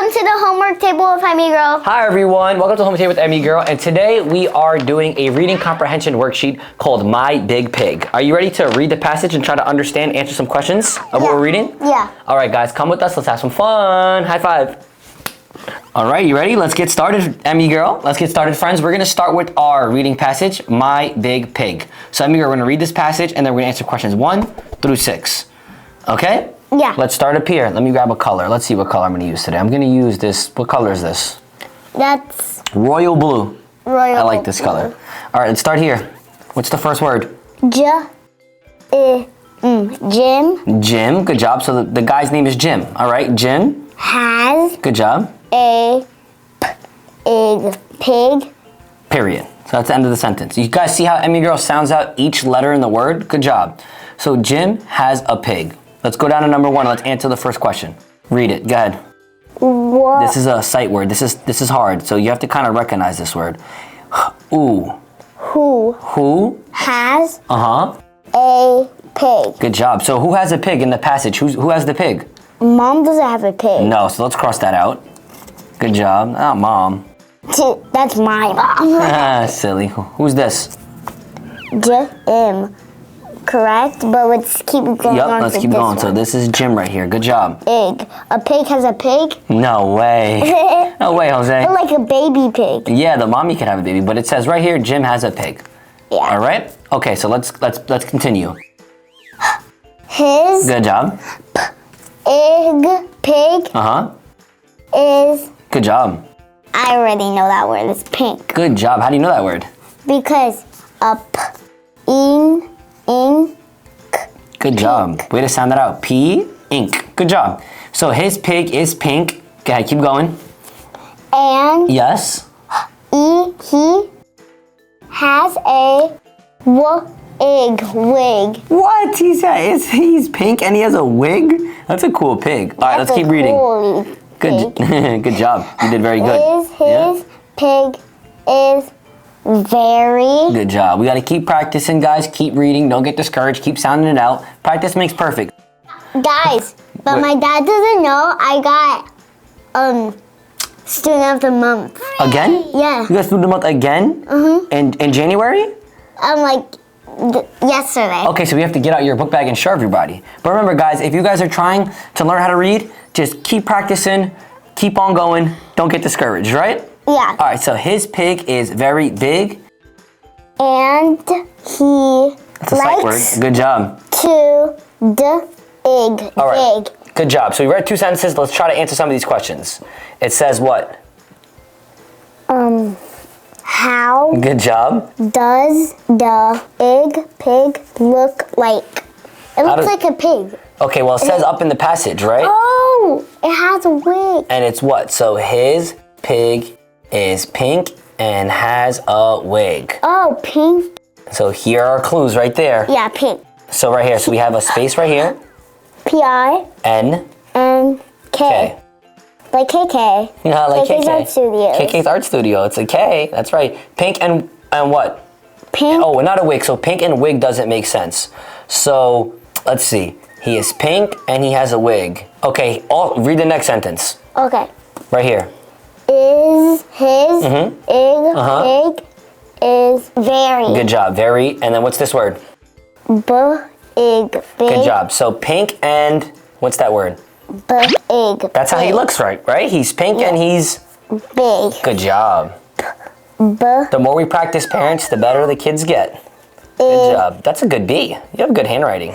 Welcome to the homework table with Emmy Girl. Hi everyone, welcome to the homework table with Emmy Girl, and today we are doing a reading comprehension worksheet called My Big Pig. Are you ready to read the passage and try to understand, answer some questions of what we're reading? Yeah. All right guys, come with us, let's have some fun. High five. All right, you ready? Let's get started, Emmy Girl. Let's get started, friends. We're gonna start with our reading passage, My Big Pig. So Emmy Girl, we're gonna read this passage and then we're gonna answer questions 1 through 6. Okay? Yeah. Let's start up here. Let me grab a color. Let's see what color I'm gonna use today. I'm gonna use this, what color is this? That's Royal blue. royal. I like this color. All right, let's start here. What's the first word? Jim Jim, good job. So the guy's name is Jim. All right, Jim, has good job. a pig. Period. So that's the end of the sentence. You guys see how Emmy Girl sounds out each letter in the word? Good job. So Jim has a pig. Let's go down to number 1. Let's answer the first question. Read it. Go ahead. What? This is a sight word. This is hard. So you have to kind of recognize this word. Ooh. Who Has Uh-huh. a pig. Good job. So who has a pig in the passage? Who has the pig? Mom doesn't have a pig. No, so let's cross that out. Good job. Not mom. That's my mom. Ah, silly. Who's this? Jim. Correct, but let's keep going Yep, on let's to keep this going. So one. this is Jim right here. Good job. Pig. A pig has a pig? No way. No way, Jose. Like a baby pig. Yeah, the mommy can have a baby, but it says right here, Jim has a pig. Yeah. All right. Okay, so let's continue. His Good job. pig Uh huh. is, Good job. I already know that word, it's pink. Good job. How do you know that word? Because ink. Good job. Way to sound that out. P ink. Good job. So his pig is pink. Go ahead, keep going. And Yes. he has a wig. What? He's pink and he has a wig? That's a cool pig. All right, let's keep reading. Good. Good job. You did very good. His pig is very Good job. We got to keep practicing, guys. Keep reading. Don't get discouraged. Keep sounding it out. Practice makes perfect. Guys, but What? my dad doesn't know I got student of the month. Again? Yeah. You got student of the month again? In January? Yesterday. Okay, so we have to get out your book bag and show everybody. But remember, guys, if you guys are trying to learn how to read, just keep practicing, keep on going, don't get discouraged, right? Yeah. All right, so his pig is very big. And he That's a sight word. likes Good job. to dig. All right. Good job. So we read 2 sentences. Let's try to answer some of these questions. It says what? How Good job. does the pig look like? It looks like a pig. Okay, well, it says up in the passage, right? Oh, it has a wig. And it's what? So his pig is pink and has a wig. Oh, pink. So here are clues right there. Yeah, pink. So right here, so we have a space right here. P-I N and K. K. Like KK. Yeah, like KK's KK. Art Studios. KK's Art Studio. It's a K. That's right. Pink and what? Pink. Oh, not a wig. So pink and wig doesn't make sense. So let's see. He is pink and he has a wig. Okay. Read the next sentence. Okay. Right here. Is his pig is very Good job. Very. And then what's this word? big. Good job. So pink and what's that word? Big. That's how he looks, right? He's pink and he's Big. good job. The more we practice, parents, the better the kids get. Good job. That's a good B. You have good handwriting.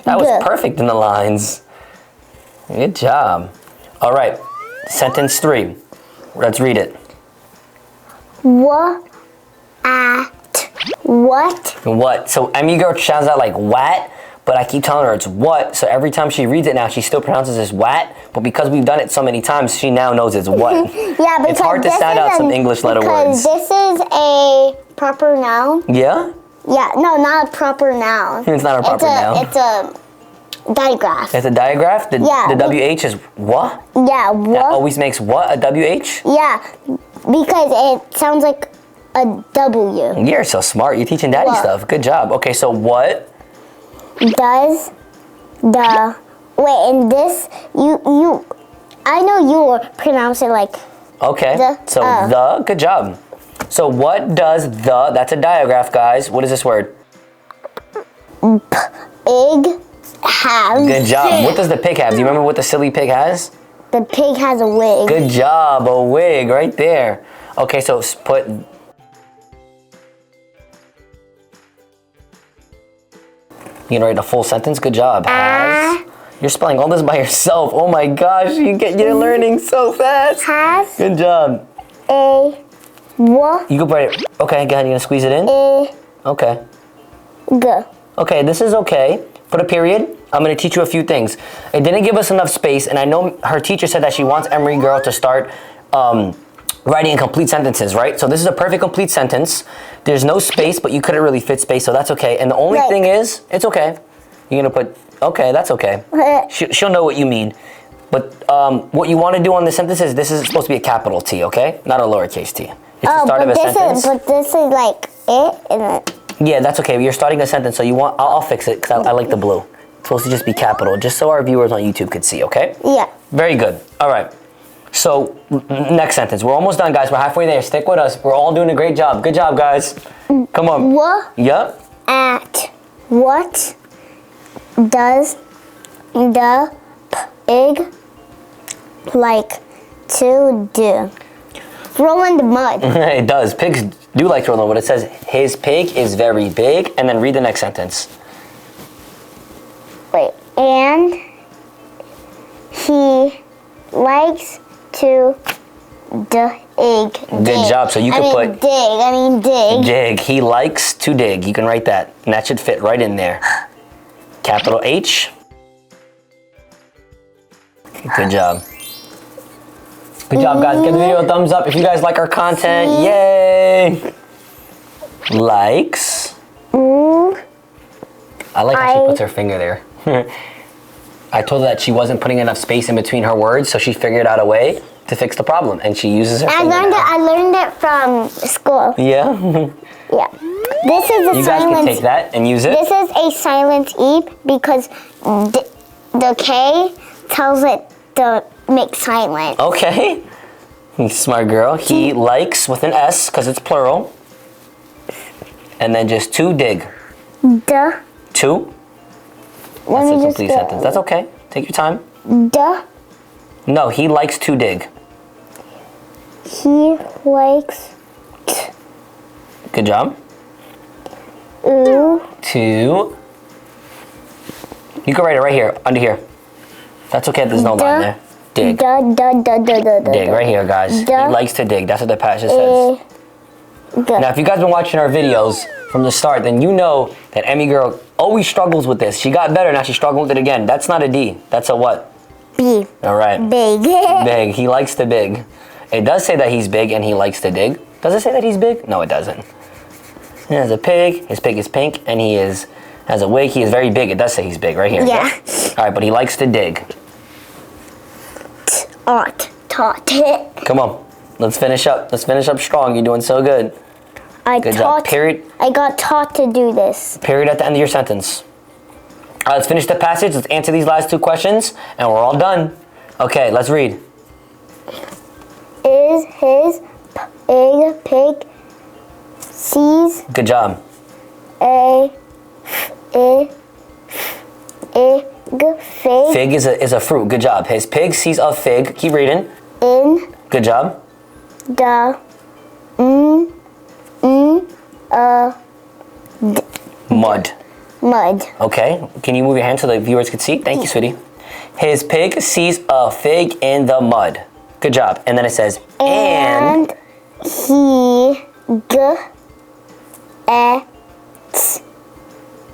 That was Good. perfect in the lines. Good job. All right. Sentence 3. Let's read it. What? What? So Emmy Girl sounds out like what, but I keep telling her it's what. So every time she reads it now, she still pronounces it as what. But because we've done it so many times, she now knows it's what. Yeah, because it's hard to sound out some English letter words. Because this is a proper noun. Yeah? Yeah, no, not a proper noun. It's not a proper noun. It's a digraph. It's a digraph? The WH is what? Yeah, That what? always makes what? A WH? Yeah, because it sounds like a W. You're so smart. You're teaching daddy What? stuff. Good job. Okay, so what Does the Wait, and this, I know you will pronounce it like Okay. So the, good job. So what does the, that's a digraph, guys. What is this word? pig have. Good job. What does the pig have? Do you remember what the silly pig has? The pig has a wig. Good job, a wig right there. Okay, so put. You know, write a full sentence. Good job. Has. You're spelling all this by yourself. Oh my gosh, you're learning so fast. Has. Good job. A. What? You can write it. Okay, go ahead. You're gonna squeeze it in. Okay. G. Okay, this is okay. Put a period. I'm gonna teach you a few things. It didn't give us enough space, and I know her teacher said that she wants Emery Girl to start writing in complete sentences, right? So this is a perfect complete sentence. There's no space, but you couldn't really fit space, so that's okay. And the only thing is, it's okay. You're gonna put, okay, that's okay. She'll know what you mean. But what you wanna do on the sentence is, this is supposed to be a capital T, okay? Not a lowercase t. It's the start of a sentence. But this is like it, and then. Yeah, that's okay. You're starting a sentence, so you want, I'll fix it, because I like the blue. It's supposed to just be capital, just so our viewers on YouTube could see, okay? Yeah. Very good. All right. So, next sentence. We're almost done, guys. We're halfway there. Stick with us. We're all doing a great job. Good job, guys. Come on. What? Yep. At what does the pig like to do? Roll in the mud. It does. Pigs do like to roll in the mud. It says, his pig is very big. And then read the next sentence. Wait. And he likes to dig. Good job. So you can put dig. dig. He likes to dig. You can write that. And that should fit right in there. Capital H. Good job. Good job, guys. Give the video a thumbs up if you guys like our content. Yay! Likes. I like how she puts her finger there. I told her that she wasn't putting enough space in between her words, so she figured out a way to fix the problem, and she uses her finger now. I learned it from school. Yeah? Yeah. This is a You silent. guys can take that and use it. This is a silent E because the K tells it to make silent. Okay. Smart girl. He likes with an S because it's plural. And then just to dig. Duh. To. That's a complete sentence. That's okay. Take your time. Duh. No, he likes to dig. He likes. Good job. To. You can write it right here, under here. That's okay. There's no line there. Dig. Dig right here, guys. He likes to dig. That's what the passage says. Now, if you guys been watching our videos from the start, then you know that Emmy Girl always struggles with this. She got better, now she's struggling with it again. That's not a D. That's a what? B. All right. Big. Big. He likes to dig. It does say that he's big and he likes to dig. Does it say that he's big? No, it doesn't. He has a pig. His pig is pink, and he has a wig. He is very big. It does say he's big right here. Yeah. All right, but he likes to dig. Taught. Come on. Let's finish up. Let's finish up strong. You're doing so good. Good job. Period. I got taught to do this. Period at the end of your sentence. All right, let's finish the passage. Let's answer these last two questions, and we're all done. Okay, let's read. Is his pig sees Good job. a fig Fig is a fruit. Good job. His pig sees a fig. Keep reading. in Good job. the Mud. mud. Okay. Can you move your hand so the viewers can see? Thank you, sweetie. His pig sees a fig in the mud. Good job. And then it says, and he gets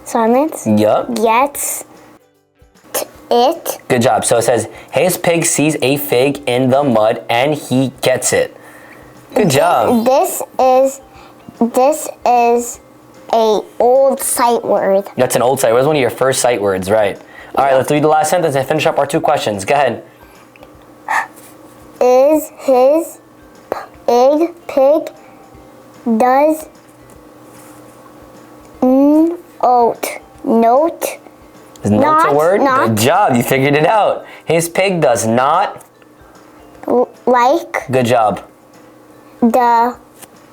silence. Yup. Gets it. Good job. So it says, his pig sees a fig in the mud and he gets it. Good job. This is a old sight word. That's an old sight word. That's one of your first sight words, right? All right, let's read the last sentence and finish up our two questions. Go ahead. Is his pig does note Is note's a word? Good job. You figured it out. His pig does not like Good job. the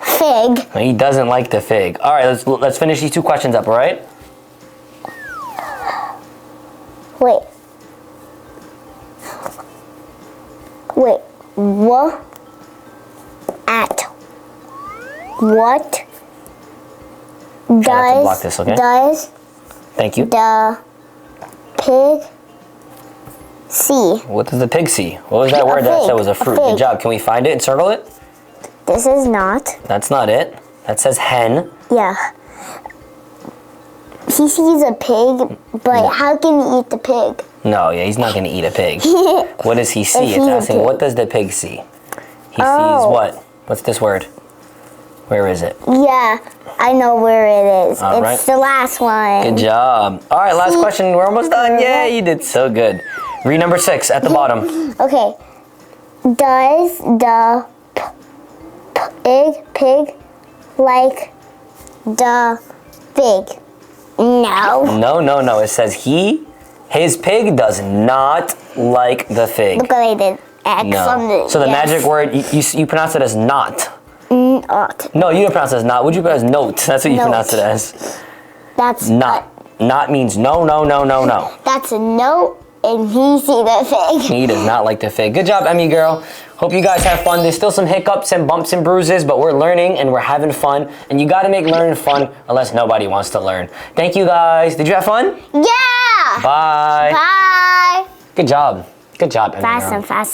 fig. He doesn't like the fig. All right, let's finish these 2 questions up, all right? Wait. What? At what I have to block this, okay? does Thank you. the pig see? What does the pig see? What was that word that said was a fruit? Good fig. job. Can we find it and circle it? This is not. That's not it. That says hen. Yeah. He sees a pig, but how can he eat the pig? No, yeah, he's not going to eat a pig. What does he see? It's he's a asking, pig. what does the pig see? He sees Oh. what? What's this word? Where is it? Yeah, I know where it is. All It's right. the last one. Good job. All right, last question. We're almost done. Yeah, you did so good. Read number 6 at the bottom. Okay. Does the pig like the fig? No. No. It says his pig does not like the fig. Look what I did. X on No. the So the yes. magic word, you pronounce it as not. Not. No, you don't pronounce it as not. Would you pronounce note? That's what you Note. pronounce it as. That's Not. Not means no. That's a no, and he see the fig. He does not like the fig. Good job, Emmy girl. Hope you guys have fun. There's still some hiccups and bumps and bruises, but we're learning and we're having fun. And you got to make learning fun unless nobody wants to learn. Thank you guys. Did you have fun? Yeah. Bye. Bye. Good job. Good job, Emmy Fast girl. and fast.